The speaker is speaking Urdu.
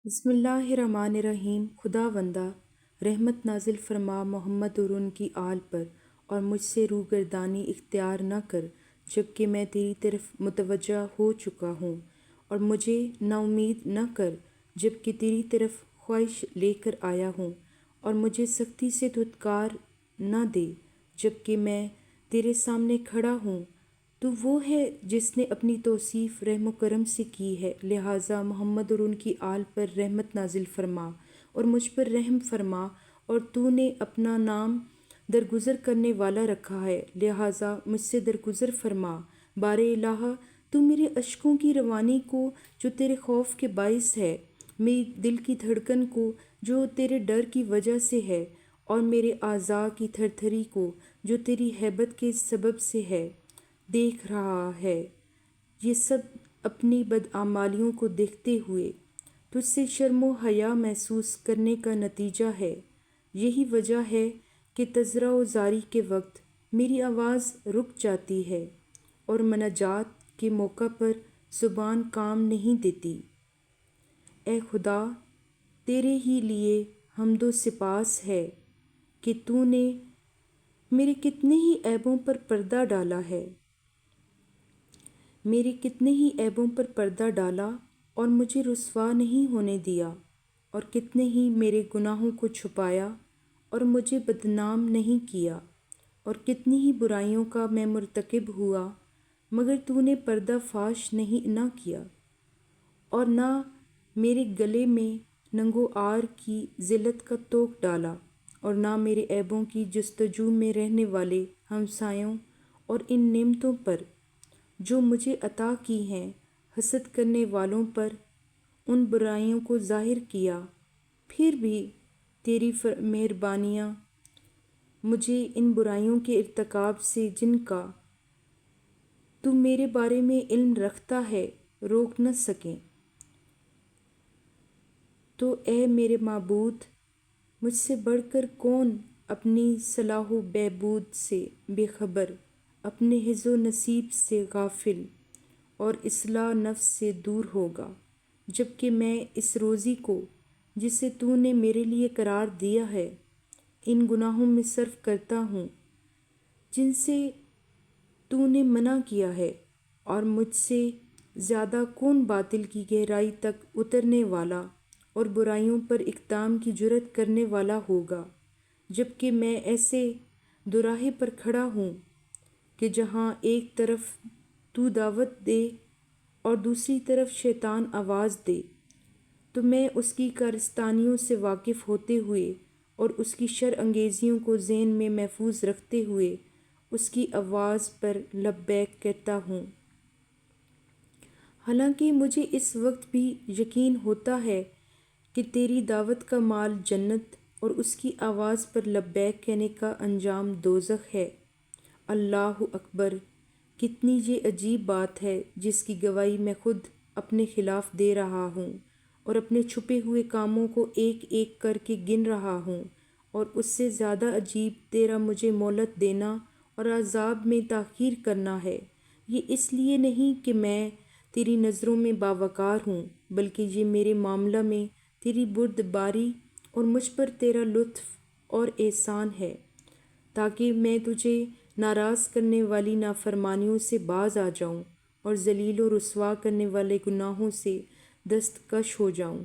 بسم اللہ الرحمن الرحیم۔ خدا وندہ رحمت نازل فرما محمد اور ان کی آل پر، اور مجھ سے روگردانی اختیار نہ کر جب کہ میں تیری طرف متوجہ ہو چکا ہوں، اور مجھے نا امید نہ کر جب کہ تیری طرف خواہش لے کر آیا ہوں، اور مجھے سختی سے دھتکار نہ دے جب کہ میں تیرے سامنے کھڑا ہوں۔ تو وہ ہے جس نے اپنی توصیف رحم و کرم سے کی ہے، لہٰذا محمد اور ان کی آل پر رحمت نازل فرما اور مجھ پر رحم فرما، اور تو نے اپنا نام درگزر کرنے والا رکھا ہے، لہٰذا مجھ سے درگزر فرما۔ بار الہ، تو میرے اشکوں کی روانی کو جو تیرے خوف کے باعث ہے، میری دل کی دھڑکن کو جو تیرے ڈر کی وجہ سے ہے، اور میرے اعضاء کی تھر تھری کو جو تیری ہیبت کے سبب سے ہے، دیکھ رہا ہے۔ یہ سب اپنی بدعمالیوں کو دیکھتے ہوئے تجھ سے شرم و حیا محسوس کرنے کا نتیجہ ہے۔ یہی وجہ ہے کہ تذرہ و زاری کے وقت میری آواز رک جاتی ہے اور مناجات کے موقع پر زبان کام نہیں دیتی۔ اے خدا، تیرے ہی لیے حمد و سپاس ہے کہ تو نے میرے کتنے ہی عیبوں پر پردہ ڈالا ہے، میرے کتنے ہی عیبوں پر پردہ ڈالا اور مجھے رسوا نہیں ہونے دیا، اور کتنے ہی میرے گناہوں کو چھپایا اور مجھے بدنام نہیں کیا، اور کتنی ہی برائیوں کا میں مرتکب ہوا مگر تو نے پردہ فاش نہیں نہ کیا، اور نہ میرے گلے میں ننگ و عار کی ذلت کا طوق ڈالا، اور نہ میرے عیبوں کی جستجو میں رہنے والے ہمسایوں اور ان نعمتوں پر جو مجھے عطا کی ہیں حسد کرنے والوں پر ان برائیوں کو ظاہر کیا۔ پھر بھی تیری مہربانیاں مجھے ان برائیوں کے ارتکاب سے، جن کا تو میرے بارے میں علم رکھتا ہے، روک نہ سکیں۔ تو اے میرے معبود، مجھ سے بڑھ کر کون اپنی صلاح و بہبود سے بے خبر، اپنے حظ و نصیب سے غافل اور اصلاح نفس سے دور ہوگا، جب کہ میں اس روزی کو جسے تو نے میرے لیے قرار دیا ہے ان گناہوں میں صرف کرتا ہوں جن سے تو نے منع کیا ہے، اور مجھ سے زیادہ کون باطل کی گہرائی تک اترنے والا اور برائیوں پر اقدام کی جرأت کرنے والا ہوگا، جب کہ میں ایسے دوراہے پر کھڑا ہوں کہ جہاں ایک طرف تو دعوت دے اور دوسری طرف شیطان آواز دے، تو میں اس کی کارستانیوں سے واقف ہوتے ہوئے اور اس کی شر انگیزیوں کو ذہن میں محفوظ رکھتے ہوئے اس کی آواز پر لبیک کہتا ہوں۔ حالانکہ مجھے اس وقت بھی یقین ہوتا ہے کہ تیری دعوت کا مال جنت اور اس کی آواز پر لبیک کہنے کا انجام دوزخ ہے۔ اللہ اکبر! کتنی یہ عجیب بات ہے جس کی گواہی میں خود اپنے خلاف دے رہا ہوں، اور اپنے چھپے ہوئے کاموں کو ایک ایک کر کے گن رہا ہوں، اور اس سے زیادہ عجیب تیرا مجھے مہلت دینا اور عذاب میں تاخیر کرنا ہے۔ یہ اس لیے نہیں کہ میں تیری نظروں میں باوقار ہوں، بلکہ یہ میرے معاملہ میں تیری بردباری اور مجھ پر تیرا لطف اور احسان ہے، تاکہ میں تجھے ناراض کرنے والی نافرمانیوں سے باز آ جاؤں اور ذلیل و رسوا کرنے والے گناہوں سے دستکش ہو جاؤں۔